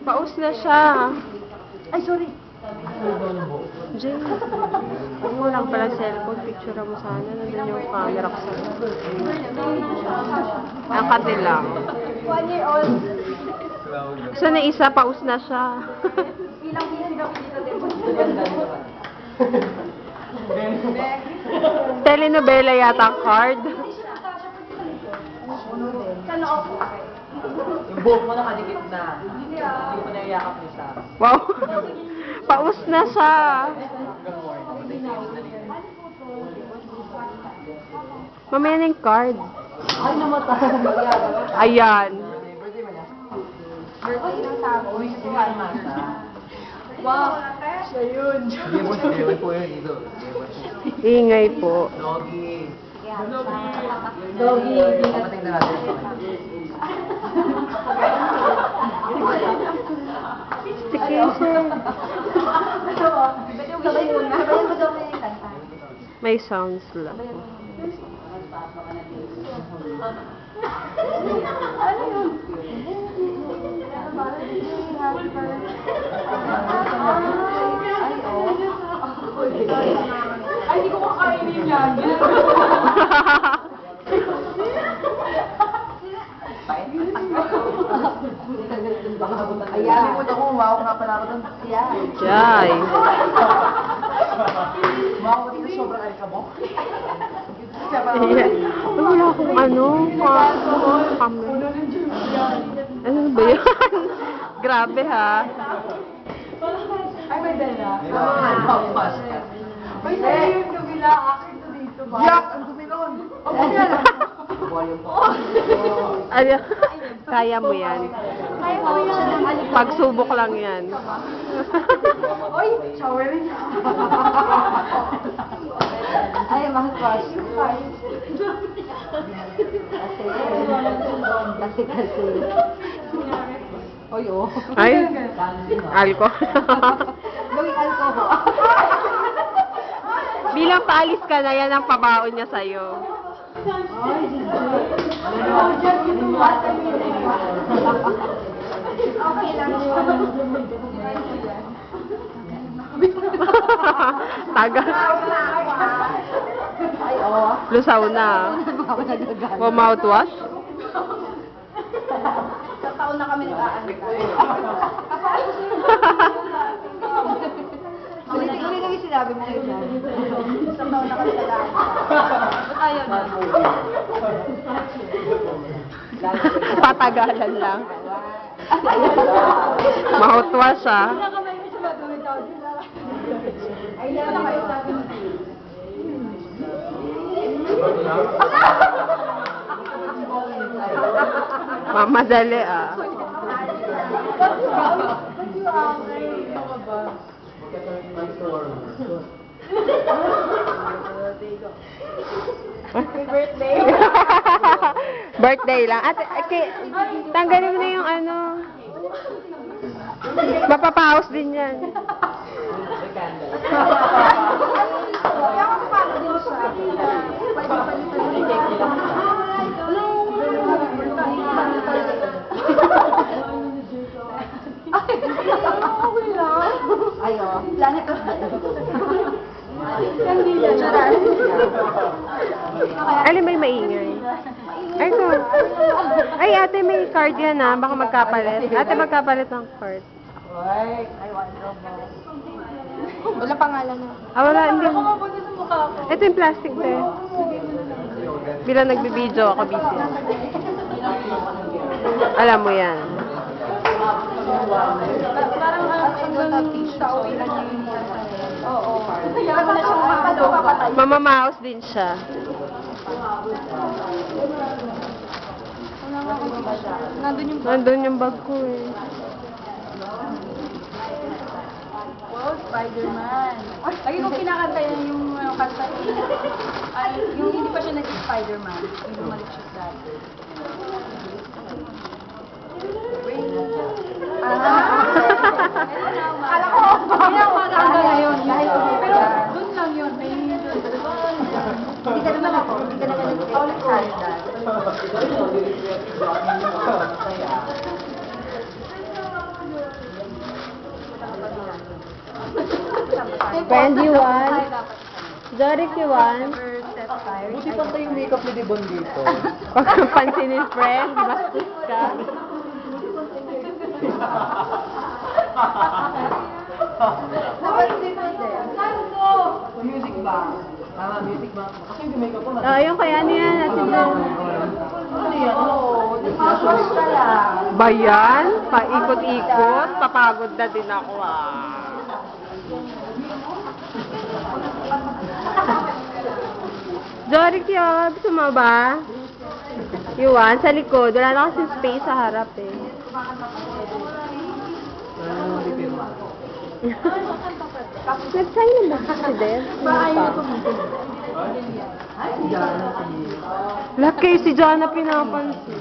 Paus na siya. Ay, sorry. Jay, huwag mo lang pala cellphone. Picture mo sana. Nandun yung camera ko sana. Ang kati lang. 1-year-old. So, na isa, paus na siya. Ilang busy kami dito din. Telenovela yata ang card. Sa loob. Yung buhok mo nakadikit na. Hindi ko naiyakap ni Sam. Wow. Paus na siya. Mamaya na yung card. Ay, namatay. Ayan. Birthday ng tao. Uy, si Masa. Wow. Siya yun. Devon po yun dito. Devon po. Ingay po. Doggy. Doggy. Kapatid na natin sa kanya. Staycation. Sabay muna. Sabay mo daw na yung kanta. May sounds lang. Ano yun? Ay, hindi ko kakainin yan. Ayan, mo ako, umawak nga pala ako doon. Yan. Jai. Umawak dito sobrang alikabok. Ayan. Wala akong ano. Camera. Ano ba yan? Grabe ha. Ay, may dala. Pampas ka. May dala yung kabila. Akin to dito ba? Yak! Ang dumi nun! Volume po. Ano? Kaya mo yan. Kaya mo yan. Pagsubok lang yan. Oy, showerin. Ay, mahal ko. Kasi. Oy, oh. Ay, alcohol. Gawing alcohol. Bilang paalis ka na, yan ang pabaon niya sa'yo. Okay lang yun. Tagal. Ay, oh. Lusaw na. O mouthwash? Sa taon na kami nag-aantay. Ulit yung sinabi mo ngayon. Sa taon na kami nag-aantay. Ayaw na. Patagalan lang. Mouthwash ah. Ay, na kayo sabi mo. Mamadali ah. Happy birthday. Birthday lang. At okay, tanggalin mo na yung ano. Mapapaos din yan. Kaya ako paano din siya. Ayo, planet of hindi na Alin ba yung maingay? Ay, ko. Ay, ate, may card yan ah. Baka magkapalit. Ate, magkapalit ng card. Ay, wala pangalan na. Ah, wala. Hindi. Mabuti sa mukha ko. Ito yung plastic ba eh. Bilang nagbibideo ako, busy. Alam mo yan. Parang hanggang sa uwi lang yung oo. Kaya mo na siyang mapapatay. Mamamaos din siya. Nandun yung bag ko eh. Wow, Spider-Man. Lagi ko kinakanta yan yung kanta. Ay, yung hindi pa siya naging Spider-Man. Yung bumalik siya dati. Kala ko, hindi ako maganda ngayon. Pero dun lang yun. Hindi ka naman ako. Hindi ka naman nag-exercise. Friend, you want? Zorik, you want? Buti pantay yung makeup ni Debon dito. Pag pansinin, friend, bastos ka. Music ba? Tama, music ba? Kasi yung makeup ko Oh, yung kaya ano yan natin dyan. Ano yan? Ba yan? Paikot-ikot? Papagod na din ako Zorik, yung gusto mo ba? You want? Sa likod. Wala na kasi space sa harap eh. Nag-sign na ba si Dev? Laki si Jana pinapansin.